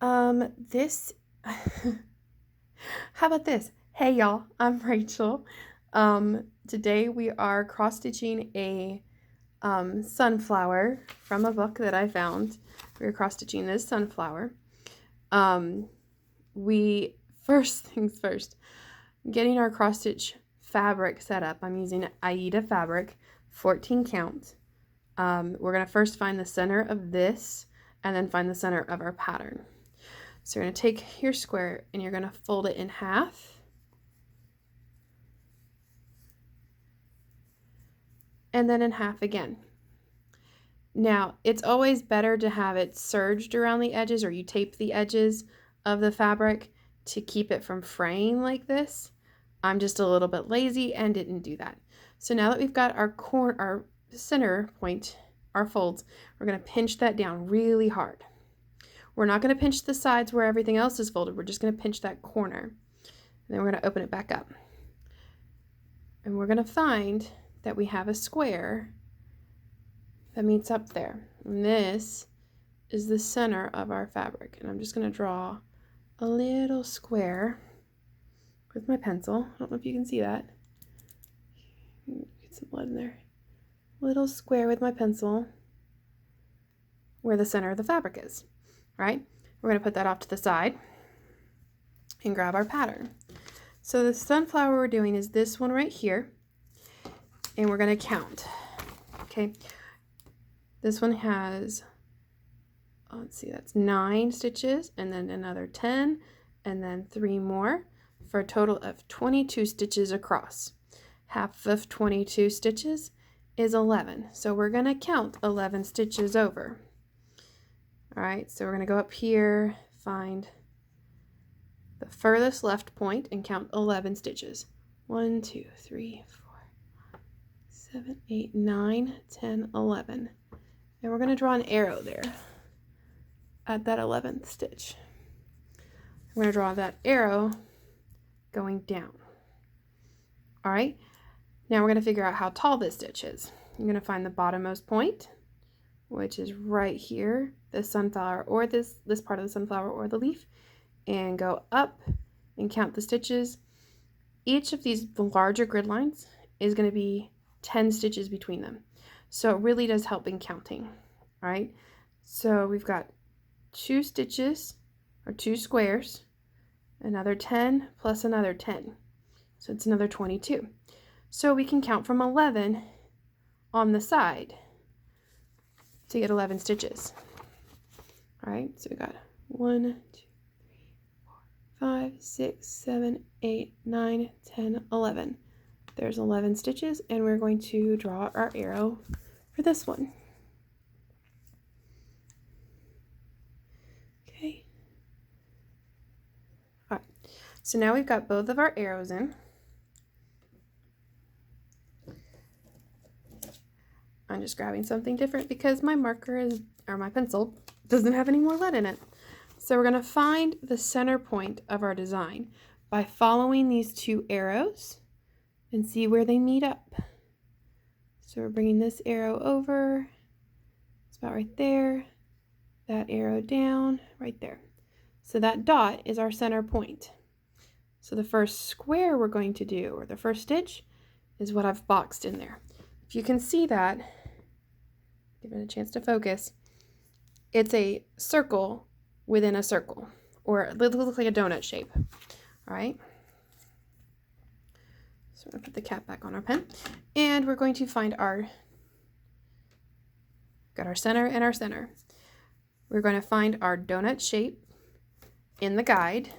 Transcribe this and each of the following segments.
This, how about this? Hey y'all, I'm Rachel. Today we are cross-stitching a sunflower from a book that I found. We're cross-stitching this sunflower. We, first things first, getting our cross-stitch fabric set up. I'm using Aida fabric, 14 count. We're gonna first find the center of this and then find the center of our pattern. So you're going to take your square and you're going to fold it in half. And then in half again. Now, it's always better to have it serged around the edges, or you tape the edges of the fabric to keep it from fraying like this. I'm just a little bit lazy and didn't do that. So now that we've got our center point, our folds, we're going to pinch that down really hard. We're not going to pinch the sides where everything else is folded. We're just going to pinch that corner. And then we're going to open it back up. And we're going to find that we have a square that meets up there. And this is the center of our fabric. And I'm just going to draw a little square with my pencil. I don't know if you can see that. Get some blood in there. Little square with my pencil where the center of the fabric is. Right? We're going to put that off to the side and grab our pattern. So the sunflower we're doing is this one right here, and we're going to count. Okay, this one has, let's see, that's 9 stitches, and then another 10, and then 3 more, for a total of 22 stitches across. Half of 22 stitches is 11, so we're going to count 11 stitches over. All right, so we're going to go up here, find the furthest left point and count 11 stitches. 1, 2, 3, 4, 7, 8, 9, 10, 11. And we're going to draw an arrow there at that 11th stitch. We're going to draw that arrow going down. All right, now we're going to figure out how tall this stitch is. You're going to find the bottommost point, which is right here, the sunflower, or this part of the sunflower or the leaf, and go up and count the stitches. Each of these larger grid lines is going to be 10 stitches between them. So it really does help in counting. All right, so we've got 2 stitches, or 2 squares, another 10 plus another 10. So it's another 22. So we can count from 11 on the side to get 11 stitches. All right, so we got 1, 2, 3, 4, 5, 6, 7, 8, 9, 10, 11. There's 11 stitches, and we're going to draw our arrow for this one. Okay. All right, so now we've got both of our arrows in. I'm just grabbing something different because my my pencil doesn't have any more lead in it. So we're going to find the center point of our design by following these 2 arrows and see where they meet up. So we're bringing this arrow over, it's about right there, that arrow down, right there. So that dot is our center point. So the first square we're going to do, or the first stitch, is what I've boxed in there. If you can see that, give it a chance to focus, it's a circle within a circle, or it looks like a donut shape. All right, so we're going to put the cap back on our pen, and we're going to find got our center and our center. We're going to find our donut shape in the guide.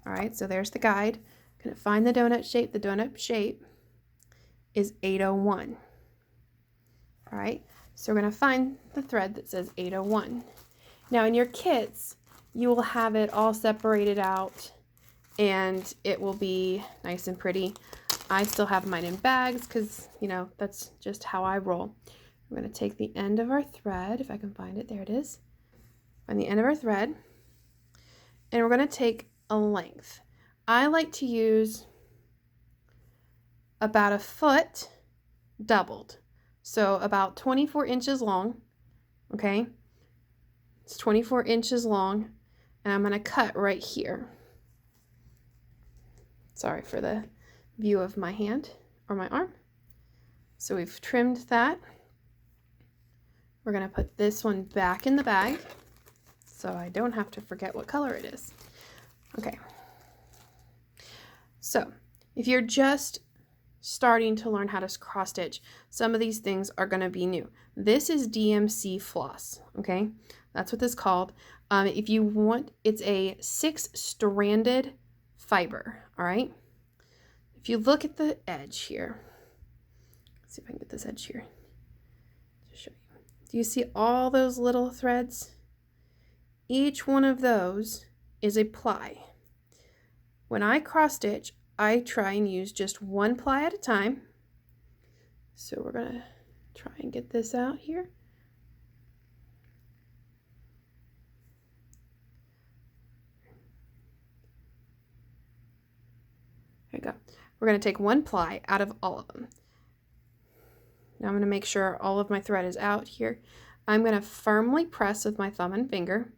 All right, so there's the guide. Going to find the donut shape. The donut shape is 801. All right, so we're going to find the thread that says 801. Now in your kits, you will have it all separated out and it will be nice and pretty. I still have mine in bags because, you know, that's just how I roll. We're going to take the end of our thread, if I can find it, there it is. Find the end of our thread, and we're going to take a length. I like to use about 1 foot doubled. So about 24 inches long, okay? It's 24 inches long, and I'm going to cut right here. Sorry for the view of my hand or my arm. So we've trimmed that. We're going to put this one back in the bag so I don't have to forget what color it is. Okay. So if you're just starting to learn how to cross stitch, some of these things are going to be new. This is DMC floss, okay? That's what this is called. If you want, it's a 6-stranded fiber, all right? If you look at the edge here, let's see if I can get this edge here to show you. Do you see all those little threads? Each one of those is a ply. When I cross stitch, I try and use just one ply at a time. So we're gonna try and get this out here. There we go. We're gonna take one ply out of all of them. Now I'm gonna make sure all of my thread is out here. I'm gonna firmly press with my thumb and finger.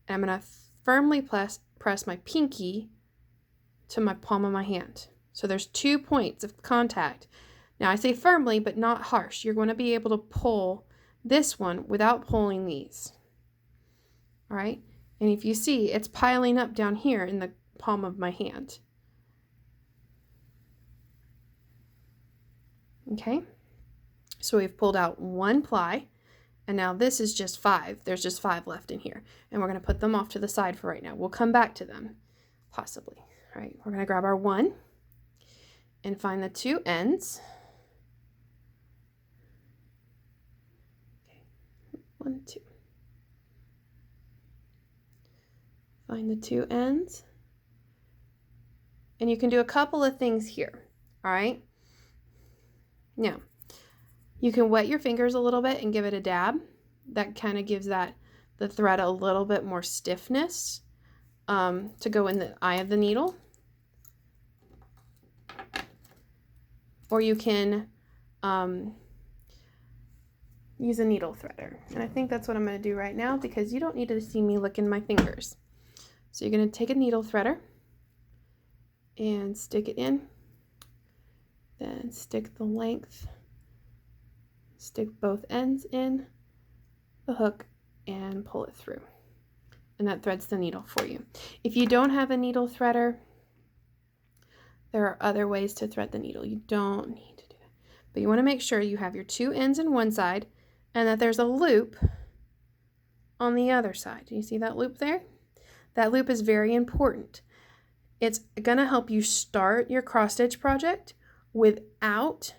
And I'm gonna firmly press my pinky to my palm of my hand. So there's 2 points of contact. Now I say firmly, but not harsh. You're going to be able to pull this one without pulling these. All right. And if you see, it's piling up down here in the palm of my hand. Okay. So we've pulled out one ply, and now this is just 5. There's just 5 left in here. And we're going to put them off to the side for right now. We'll come back to them, possibly. All right, we're going to grab our 1 and find the 2 ends. Okay, 1, 2. Find the 2 ends. And you can do a couple of things here, all right? Now, you can wet your fingers a little bit and give it a dab. That kind of gives the thread a little bit more stiffness to go in the eye of the needle. Or you can use a needle threader. And I think that's what I'm going to do right now because you don't need to see me licking my fingers. So you're going to take a needle threader and stick it in. Then stick the length. Stick both ends in the hook and pull it through. And that threads the needle for you. If you don't have a needle threader, there are other ways to thread the needle. You don't need to do that. But you want to make sure you have your 2 ends in one side and that there's a loop on the other side. Do you see that loop there? That loop is very important. It's going to help you start your cross stitch project without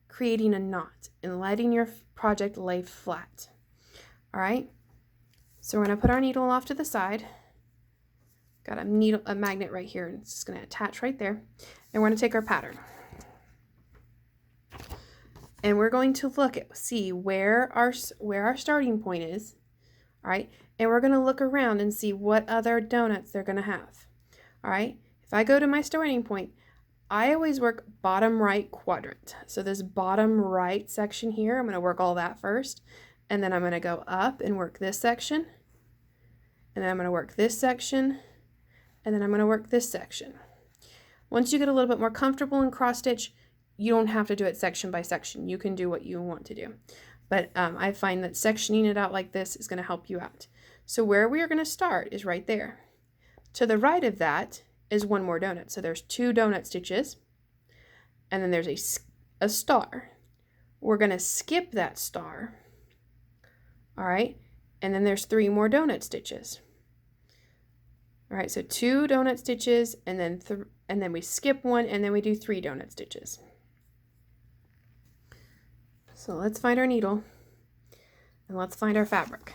creating a knot and letting your project lay flat. All right? So we're going to put our needle off to the side. Got a magnet right here, and it's just going to attach right there. And we're going to take our pattern. And we're going to see where our starting point is. All right? And we're going to look around and see what other donuts they're going to have. All right? If I go to my starting point, I always work bottom right quadrant. So this bottom right section here, I'm going to work all that first. And then I'm going to go up and work this section. And then I'm going to work this section. And then I'm going to work this section. Once you get a little bit more comfortable in cross stitch, you don't have to do it section by section. You can do what you want to do. But I find that sectioning it out like this is going to help you out. So where we are going to start is right there. To the right of that is one more donut. So there's 2 donut stitches. And then there's a star. We're going to skip that star. All right. And then there's 3 more donut stitches. All right, so 2 donut stitches, and then we skip 1, and then we do 3 donut stitches. So let's find our needle, and let's find our fabric.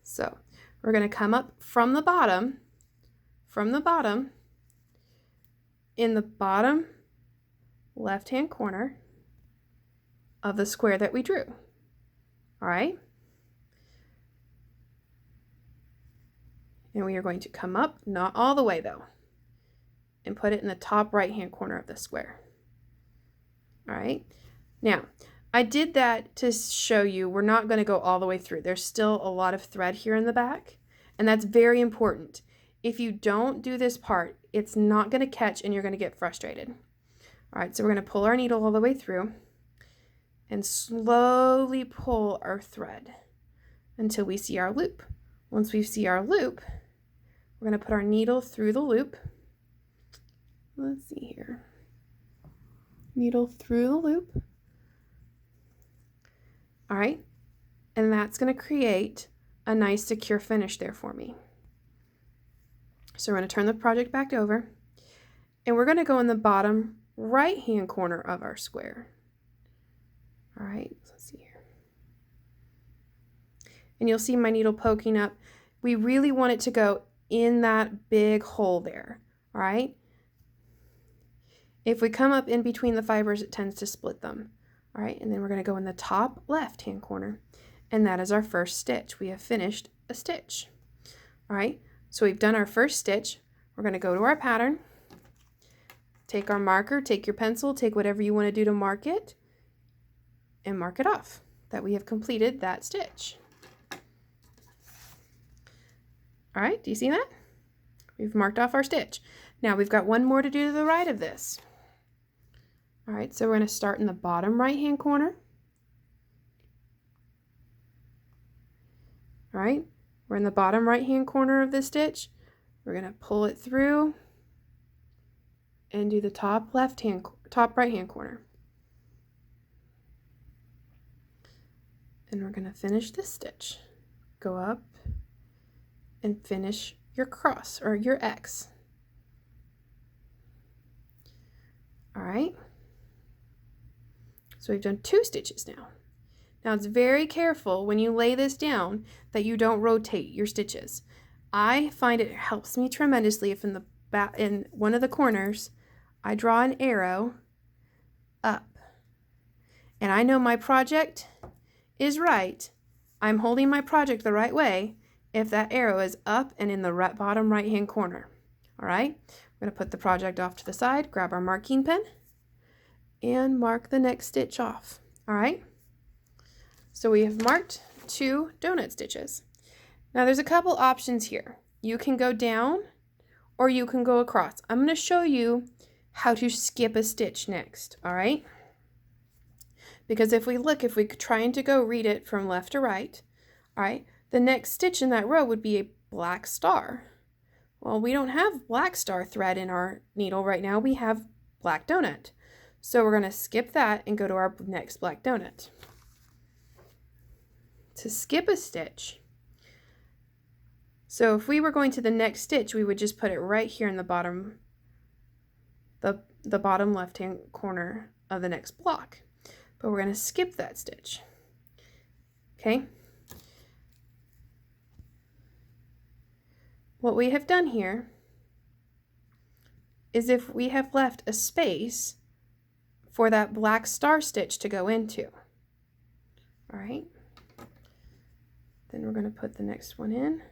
So we're going to come up from the bottom, in the bottom left-hand corner of the square that we drew. All right? And we are going to come up, not all the way though, and put it in the top right-hand corner of the square. All right. Now, I did that to show you we're not going to go all the way through. There's still a lot of thread here in the back, and that's very important. If you don't do this part, it's not going to catch and you're going to get frustrated. All right, so we're going to pull our needle all the way through and slowly pull our thread until we see our loop. Once we see our loop, we're going to put our needle through the loop. Let's see here. Needle through the loop. All right, and that's going to create a nice secure finish there for me. So we're going to turn the project back over, and we're going to go in the bottom right hand corner of our square. All right, let's see here. And you'll see my needle poking up. We really want it to go in that big hole there. All right. If we come up in between the fibers, it tends to split them. All right, and then we're going to go in the top left hand corner, and that is our first stitch. We have finished a stitch. All right, so we've done our first stitch. We're going to go to our pattern, take our marker, take your pencil, take whatever you want to do to mark it, and mark it off that we have completed that stitch. All right, do you see that? We've marked off our stitch. Now we've got one more to do to the right of this. All right, so we're going to start in the bottom right hand corner. All right, we're in the bottom right hand corner of the stitch. We're going to pull it through and do the top right hand corner. And we're going to finish this stitch. Go up and finish your cross or your X. All right. So we've done 2 stitches now. Now it's very careful when you lay this down that you don't rotate your stitches. I find it helps me tremendously if in one of the corners I draw an arrow up. And I know my project is right. I'm holding my project the right way if that arrow is up and in the bottom right hand corner. All right, we're going to put the project off to the side, grab our marking pen, and mark the next stitch off. All right, so we have marked 2 donut stitches. Now there's a couple options here. You can go down or you can go across. I'm going to show you how to skip a stitch next. All right, because if we trying to go read it from left to right, all right, the next stitch in that row would be a black star. Well, we don't have black star thread in our needle right now. We have black donut. So we're going to skip that and go to our next black donut. To skip a stitch, so if we were going to the next stitch, we would just put it right here in the bottom, the bottom left-hand corner of the next block. But we're going to skip that stitch. Okay? What we have done here is if we have left a space for that black star stitch to go into. All right. Then we're going to put the next one in.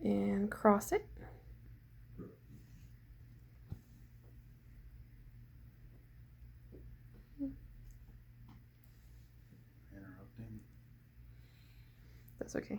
And cross it. Interrupting. That's okay.